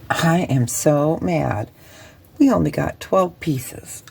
I am so mad. We only got 12 pieces.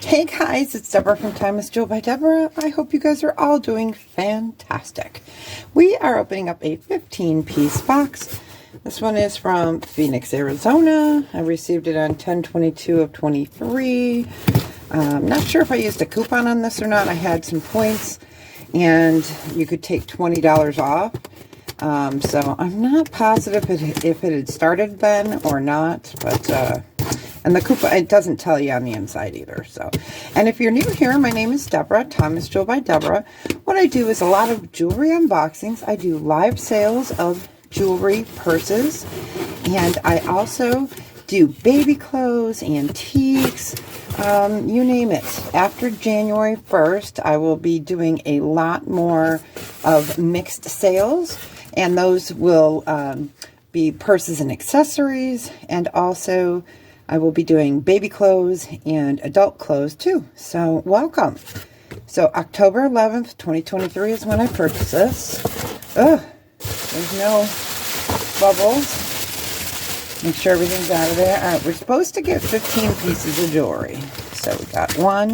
Hey guys, it's Deborah from Time is Jewel by Deborah. I hope you guys are all doing fantastic. We are opening up a 15-piece box. This one is from Phoenix, Arizona. I received it on 10/22 of 23. Not sure if I used a coupon on this or not. I had some points and you could take $20 off. So I'm not positive if it had started then or not, but and the coupon, it doesn't tell you on the inside either. So, and if you're new here, my name is Deborah, Time is Jewel by Deborah. What I do is a lot of jewelry unboxings. I do live sales of jewelry, purses, and I also do baby clothes, antiques, you name it. After January 1st, I will be doing a lot more of mixed sales, and those will be purses and accessories, and also I will be doing baby clothes and adult clothes too. So welcome. So October 11th, 2023 is when I purchased this. Ugh, there's no bubbles. Make sure everything's out of there. All right, we're supposed to get 15 pieces of jewelry. So we got 1,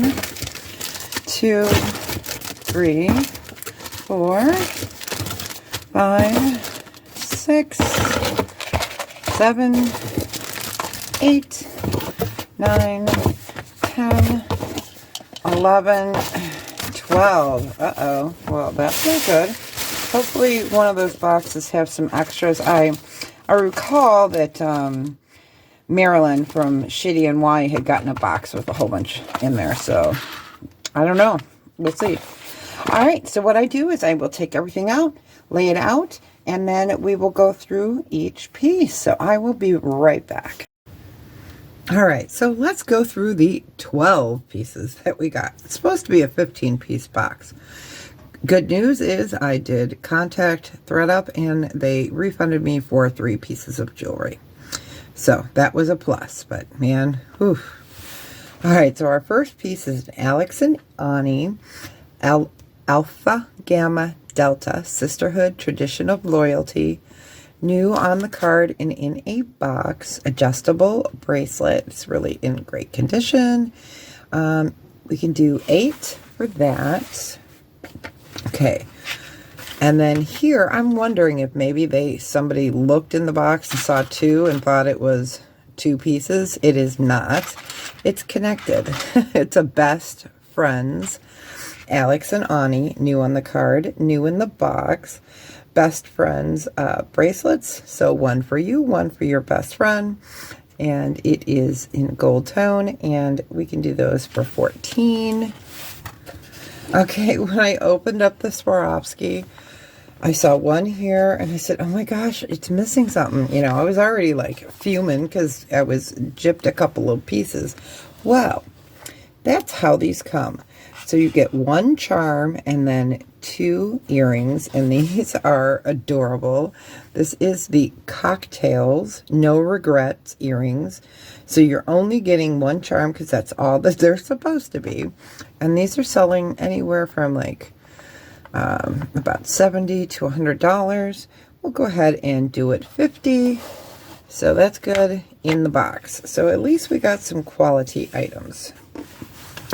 2, 3, 4, 5, 6, 7, 8, 9, 10, 11, 12. Uh-oh. Well, that's not good. Hopefully one of those boxes have some extras. I recall that Marilyn from Shitty and Y had gotten a box with a whole bunch in there. So, I don't know. We'll see. All right. So what I do is I will take everything out, lay it out, and then we will go through each piece. So I will be right back. All right, so let's go through the 12 pieces that we got. It's supposed to be a 15-piece box. Good news is I did contact ThredUP and they refunded me for 3 pieces of jewelry. So that was a plus, but man, whew. All right, so our first piece is an Alex and Ani Alpha Gamma Delta Sisterhood Tradition of Loyalty. New on the card and in a box, adjustable bracelet. It's really in great condition. We can do 8 for that. Okay. And then here, I'm wondering if maybe somebody looked in the box and saw 2 and thought it was 2 pieces. It is not. It's connected. It's a best friends, Alex and Ani, new on the card, new in the box. Best friends bracelets, so one for you, one for your best friend, and it is in gold tone, and we can do those for $14. Okay, when I opened up the Swarovski, I saw one here and I said, oh my gosh, it's missing something. You know, I was already like fuming because I was gypped a couple of pieces. Well, that's how these come. So you get one charm and then 2 earrings, and these are adorable. This is the Cocktails No Regrets earrings. So you're only getting one charm because that's all that they're supposed to be. And these are selling anywhere from like about $70 to $100. We'll go ahead and do it $50. So that's good in the box. So at least we got some quality items.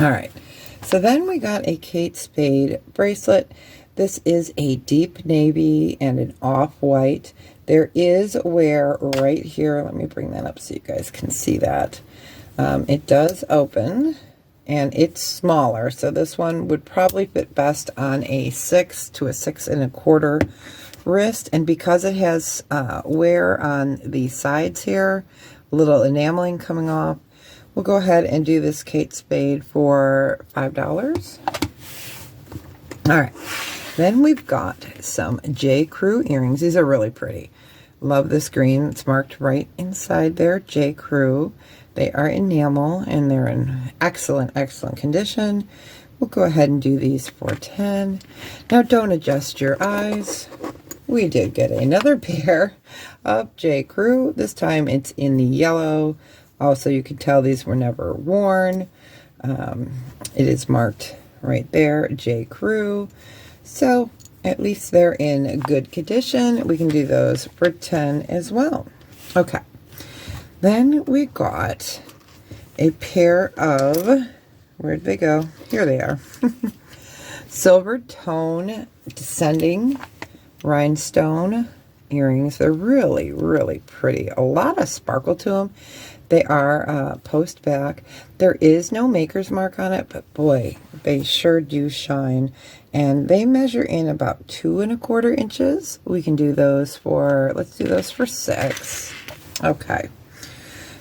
All right. So then we got a Kate Spade bracelet. This is a deep navy and an off-white. There is wear right here. Let me bring that up so you guys can see that. It does open, and it's smaller. So this one would probably fit best on a 6 to a 6 1/4 wrist. And because it has wear on the sides here, a little enameling coming off, we'll go ahead and do this Kate Spade for $5. All right. Then we've got some J. Crew earrings. These are really pretty. Love this green. It's marked right inside there, J. Crew. They are enamel and they're in excellent, excellent condition. We'll go ahead and do these for $10. Now don't adjust your eyes. We did get another pair of J. Crew. This time it's in the yellow. Also, you can tell these were never worn. It is marked right there, J. Crew. So at least they're in good condition. We can do those for $10 as well. Okay. Then we got a pair of, where'd they go? Here they are. Silver tone descending rhinestone earrings. They're really, really pretty. A lot of sparkle to them. They are post back. There is no maker's mark on it, but boy, they sure do shine. And they measure in about 2 1/4 inches. We can do those for, let's do those for $6. Okay.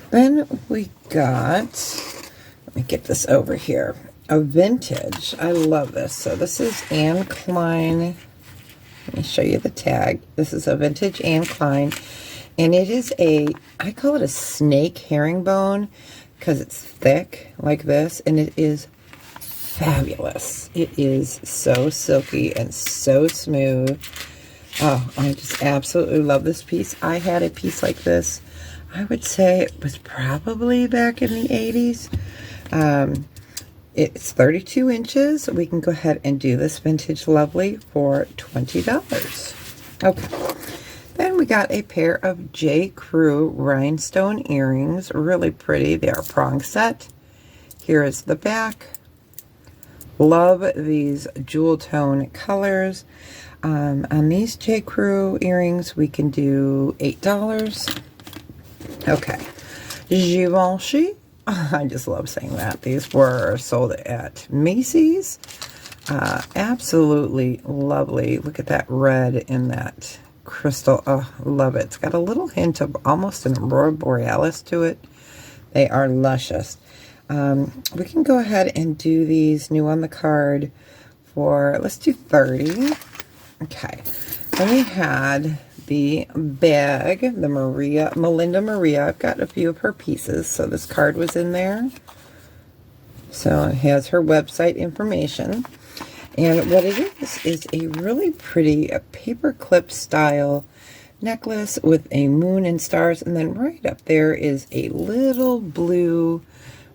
Then we got, let me get this over here, a vintage. I love this. So this is Anne Klein. Let me show you the tag. This is a vintage Anne Klein. And it is a, I call it a snake herringbone because it's thick like this, and it is fabulous. It is so silky and so smooth. Oh, I just absolutely love this piece. I had a piece like this, I would say it was probably back in the 80s. It's 32 inches. We can go ahead and do this vintage lovely for $20. Okay. Then we got a pair of J. Crew rhinestone earrings. Really pretty. They are prong set. Here is the back. Love these jewel tone colors. On these J. Crew earrings, we can do $8. Okay. Givenchy. I just love saying that. These were sold at Macy's. Absolutely lovely. Look at that red in that crystal. Oh, love it. It's got a little hint of almost an aurora borealis to it. They are luscious. We can go ahead and do these new on the card for, let's do $30. Okay. Then we had the bag, the Melinda Maria. I've got a few of her pieces, so this card was in there. So it has her website information. And what it is a really pretty paperclip style necklace with a moon and stars. And then right up there is a little blue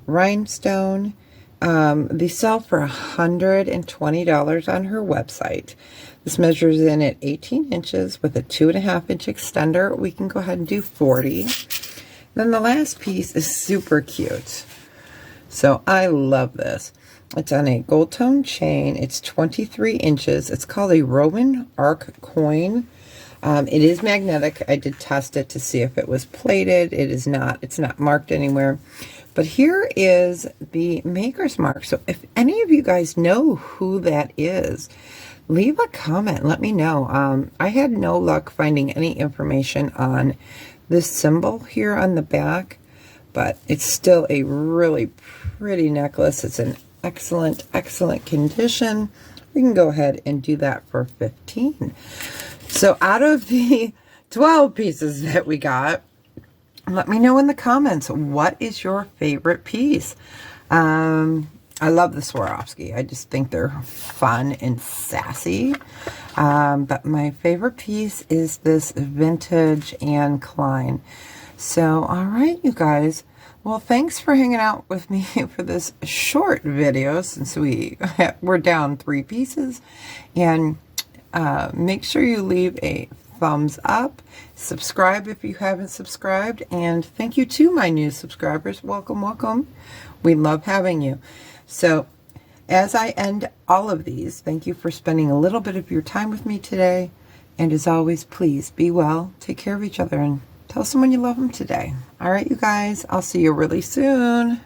rhinestone. These sell for $120 on her website. This measures in at 18 inches with a 2.5 inch extender. We can go ahead and do $40. Then the last piece is super cute. So I love this. It's on a gold tone chain. It's 23 inches. It's called a Roman arc coin. It is magnetic. I did test it to see if it was plated. It is not. It's not marked anywhere. But here is the Maker's Mark. So if any of you guys know who that is, leave a comment. Let me know. I had no luck finding any information on this symbol here on the back, but it's still a really pretty necklace. It's in excellent, excellent condition. We can go ahead and do that for 15. So out of the 12 pieces that we got, let me know in the comments, what is your favorite piece? I love the Swarovski. I just think they're fun and sassy. But my favorite piece is this vintage Anne Klein. So, all right, you guys. Well, thanks for hanging out with me for this short video, since we're down 3 pieces. And make sure you leave a thumbs up, subscribe if you haven't subscribed, and thank you to my new subscribers. Welcome, welcome. We love having you. So as I end all of these, thank you for spending a little bit of your time with me today. And as always, please be well, take care of each other, and tell someone you love them today. All right, you guys, I'll see you really soon.